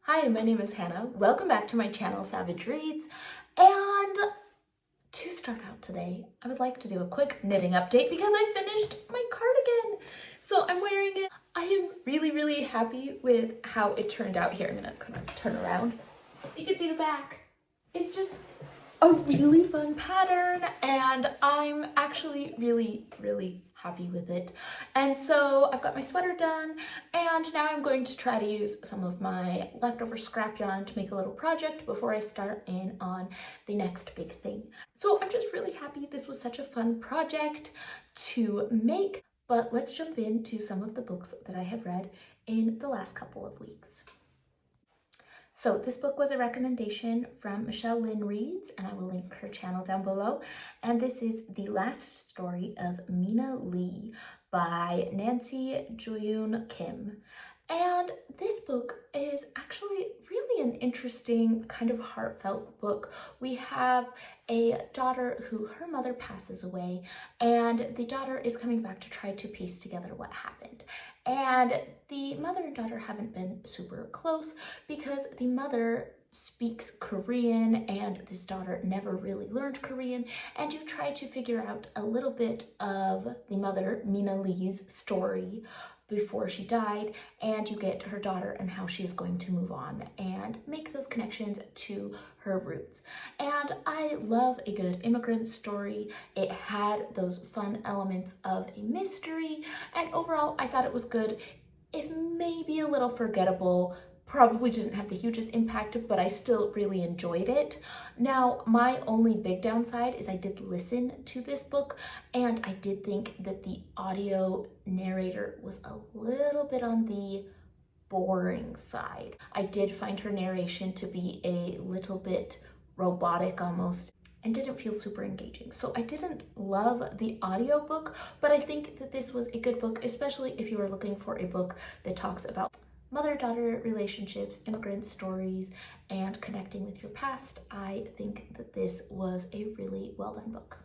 Hi, my name is Hannah. Welcome back to my channel, Savage Reads. And to start out today, I would like to do a quick knitting update because I finished my cardigan. So I'm wearing it. I am really happy with how it turned out here. I'm gonna kind of turn around so you can see the back. It's just a really fun pattern and I'm actually really happy with it. And so I've got my sweater done and now I'm going to try to use some of my leftover scrap yarn to make a little project before I start in on the next big thing. So I'm just really happy. This was such a fun project to make, but let's jump into some of the books that I have read in the last couple of weeks. So this book was a recommendation from Michelle Lynn Reads, and I will link her channel down below. And this is The Last Story of Mina Lee by Nancy Joyoon Kim. And this book is actually really an interesting kind of heartfelt book. We have a daughter who her mother passes away, and the daughter is coming back to try to piece together what happened. And the mother and daughter haven't been super close because the mother speaks Korean and this daughter never really learned Korean, and you try to figure out a little bit of the mother, Mina Lee's, story before she died, and you get her daughter and how she's going to move on and make those connections to her roots. And I love a good immigrant story. It had those fun elements of a mystery, and overall I thought it was good, if maybe a little forgettable. Probably didn't have the hugest impact, but I still really enjoyed it. Now, my only big downside is I did listen to this book, and I did think that the audio narrator was a little bit on the boring side. I did find her narration to be a little bit robotic almost, and didn't feel super engaging. So I didn't love the audiobook, but I think that this was a good book, especially if you are looking for a book that talks about mother-daughter relationships, immigrant stories, and connecting with your past. I think that this was a really well-done book.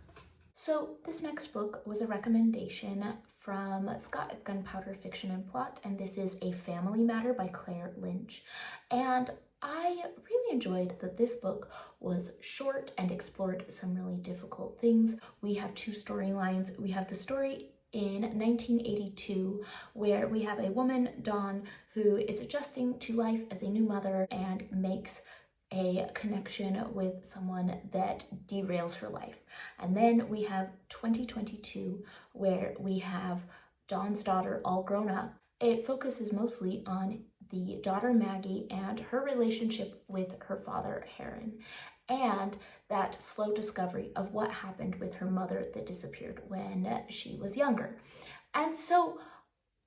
So this next book was a recommendation from Scott at Gunpowder Fiction and Plot, and this is A Family Matter by Claire Lynch. And I really enjoyed that this book was short and explored some really difficult things. We have two storylines. We have the story in 1982, where we have a woman, Dawn, who is adjusting to life as a new mother and makes a connection with someone that derails her life. And then we have 2022, where we have Dawn's daughter all grown up. It focuses mostly on the daughter Maggie and her relationship with her father, Heron, and that slow discovery of what happened with her mother that disappeared when she was younger. And so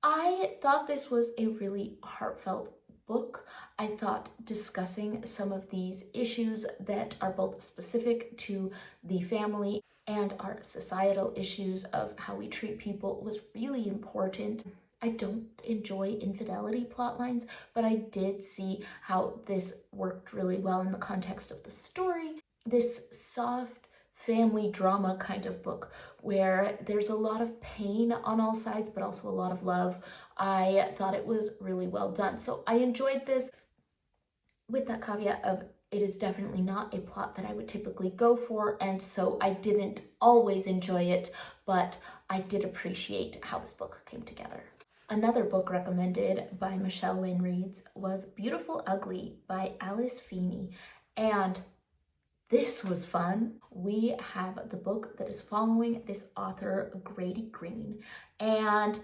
I thought this was a really heartfelt book. I thought discussing some of these issues that are both specific to the family and our societal issues of how we treat people was really important. I don't enjoy infidelity plot lines, but I did see how this worked really well in the context of the story. This soft family drama kind of book where there's a lot of pain on all sides, but also a lot of love. I thought it was really well done. So I enjoyed this, with that caveat of it is definitely not a plot that I would typically go for, and so I didn't always enjoy it, but I did appreciate how this book came together. Another book recommended by Michelle Lynn Reads was Beautiful Ugly by Alice Feeney, and this was fun. We have the book that is following this author, Grady Green, and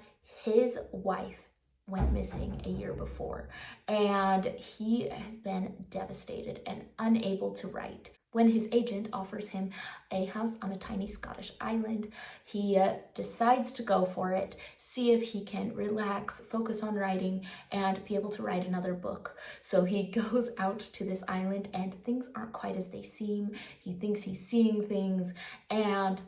his wife went missing a year before, and he has been devastated and unable to write. When his agent offers him a house on a tiny Scottish island, he decides to go for it, see if he can relax, focus on writing, and be able to write another book. So he goes out to this island and things aren't quite as they seem. He thinks he's seeing things, and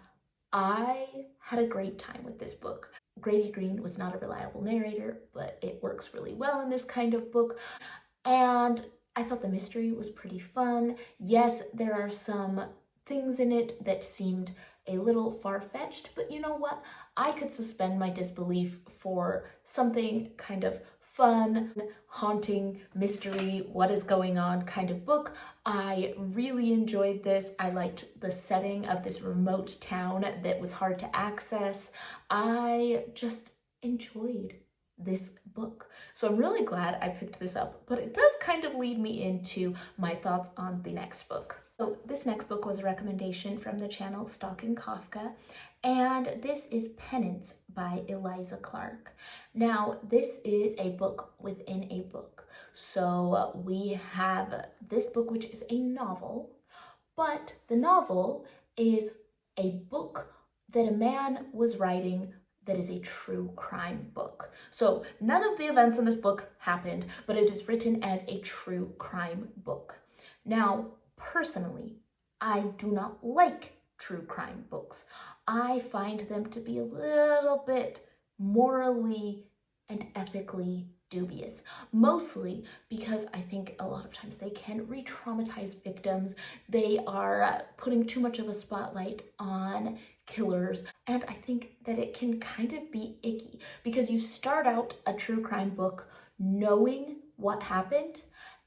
I had a great time with this book. Grady Green was not a reliable narrator, but it works really well in this kind of book. And I thought the mystery was pretty fun. Yes, there are some things in it that seemed a little far-fetched, but you know what? I could suspend my disbelief for something kind of fun, haunting mystery, what is going on kind of book. I really enjoyed this. I liked the setting of this remote town that was hard to access. I just enjoyed this book. So I'm really glad I picked this up, but it does kind of lead me into my thoughts on the next book. So this next book was a recommendation from the channel Stalking Kafka, and this is Penance by Eliza Clark. Now, this is a book within a book. So we have this book, which is a novel, but the novel is a book that a man was writing that is a true crime book. So none of the events in this book happened, but it is written as a true crime book. Now, personally, I do not like true crime books. I find them to be a little bit morally and ethically dubious, mostly because I think a lot of times they can re-traumatize victims. They are putting too much of a spotlight on killers, and I think that it can kind of be icky because you start out a true crime book knowing what happened,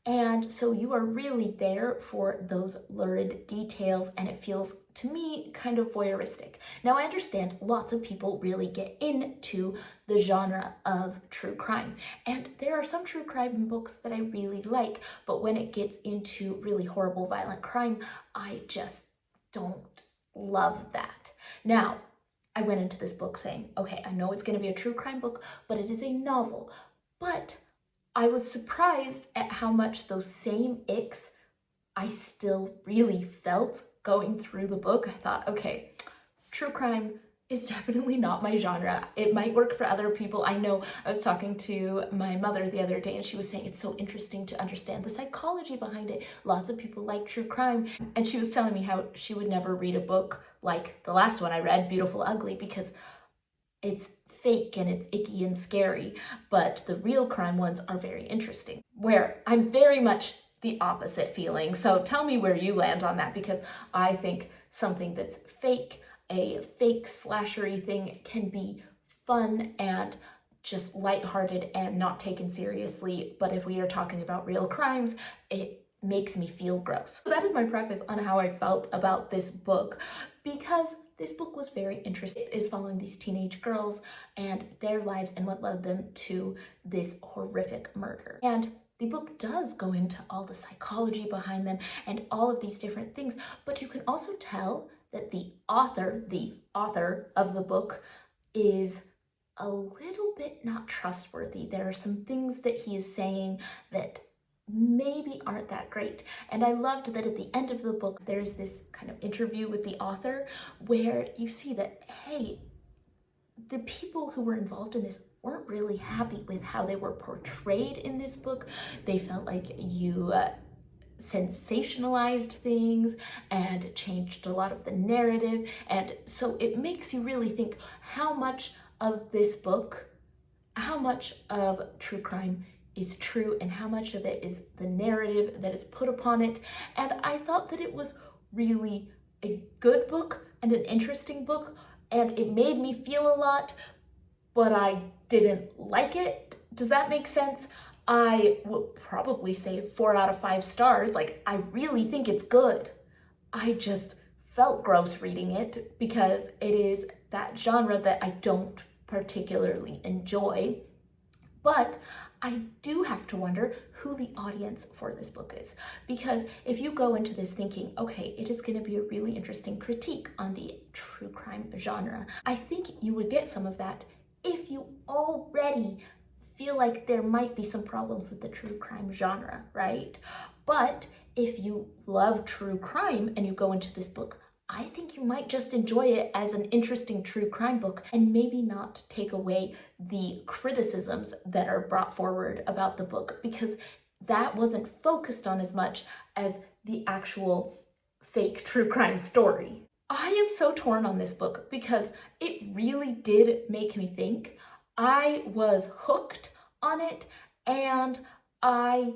and so you are really there for those lurid details, and it feels to me kind of voyeuristic. Now, I understand lots of people really get into the genre of true crime, and there are some true crime books that I really like, but when it gets into really horrible, violent crime, I just don't love that. Now, I went into this book saying, okay, I know it's going to be a true crime book, but it is a novel. But I was surprised at how much those same icks I still really felt going through the book. I thought, okay, true crime is definitely not my genre. It might work for other people. I know I was talking to my mother the other day and she was saying it's so interesting to understand the psychology behind it. Lots of people like true crime. And she was telling me how she would never read a book like the last one I read, Beautiful Ugly, because it's fake and it's icky and scary, but the real crime ones are very interesting, where I'm very much the opposite feeling. So tell me where you land on that, because I think something that's fake, a fake slashery thing, can be fun and just lighthearted and not taken seriously. But if we are talking about real crimes, it makes me feel gross. So that is my preface on how I felt about this book, because this book was very interesting. It is following these teenage girls and their lives and what led them to this horrific murder. And the book does go into all the psychology behind them and all of these different things, but you can also tell that the author of the book is a little bit not trustworthy. There are some things that he is saying that maybe aren't that great. And I loved that at the end of the book, there's this kind of interview with the author where you see that, hey, the people who were involved in this weren't really happy with how they were portrayed in this book. They felt like you sensationalized things and changed a lot of the narrative. And so it makes you really think how much of this book, how much of true crime is true and how much of it is the narrative that is put upon it. And I thought that it was really a good book and an interesting book, and it made me feel a lot, but I didn't like it. Does that make sense? I would probably say 4 out of 5 stars. Like, I really think it's good. I just felt gross reading it because it is that genre that I don't particularly enjoy. But I do have to wonder who the audience for this book is, because if you go into this thinking, okay, it is going to be a really interesting critique on the true crime genre, I think you would get some of that if you already feel like there might be some problems with the true crime genre, right? But if you love true crime and you go into this book, I think you might just enjoy it as an interesting true crime book and maybe not take away the criticisms that are brought forward about the book, because that wasn't focused on as much as the actual fake true crime story. I am so torn on this book because it really did make me think. I was hooked on it and I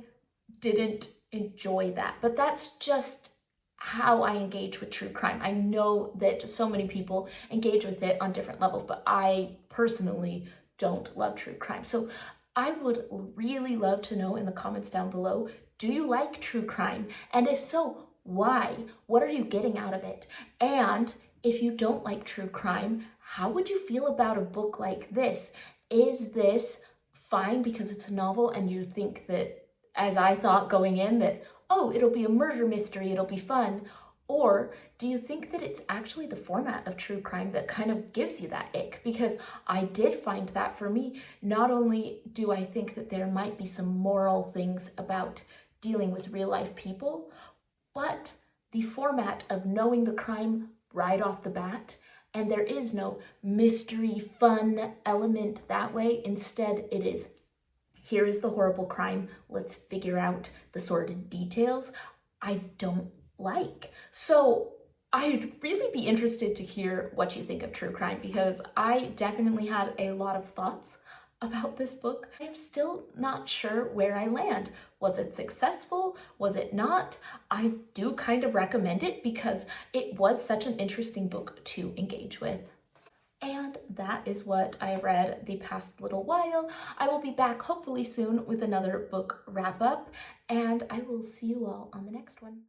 didn't enjoy that, but that's just how I engage with true crime. I know that so many people engage with it on different levels, but I personally don't love true crime. So I would really love to know in the comments down below, do you like true crime? And if so, why? What are you getting out of it? And if you don't like true crime, how would you feel about a book like this? Is this fine because it's a novel and you think that, as I thought going in, that, oh, it'll be a murder mystery, it'll be fun? Or do you think that it's actually the format of true crime that kind of gives you that ick? Because I did find that for me, not only do I think that there might be some moral things about dealing with real life people, but the format of knowing the crime right off the bat, and there is no mystery, fun element that way. Instead, it is, here is the horrible crime, let's figure out the sordid details. I don't like. So I'd really be interested to hear what you think of true crime, because I definitely had a lot of thoughts about this book. I'm still not sure where I land. Was it successful? Was it not? I do kind of recommend it because it was such an interesting book to engage with. And that is what I read the past little while. I will be back hopefully soon with another book wrap up, and I will see you all on the next one.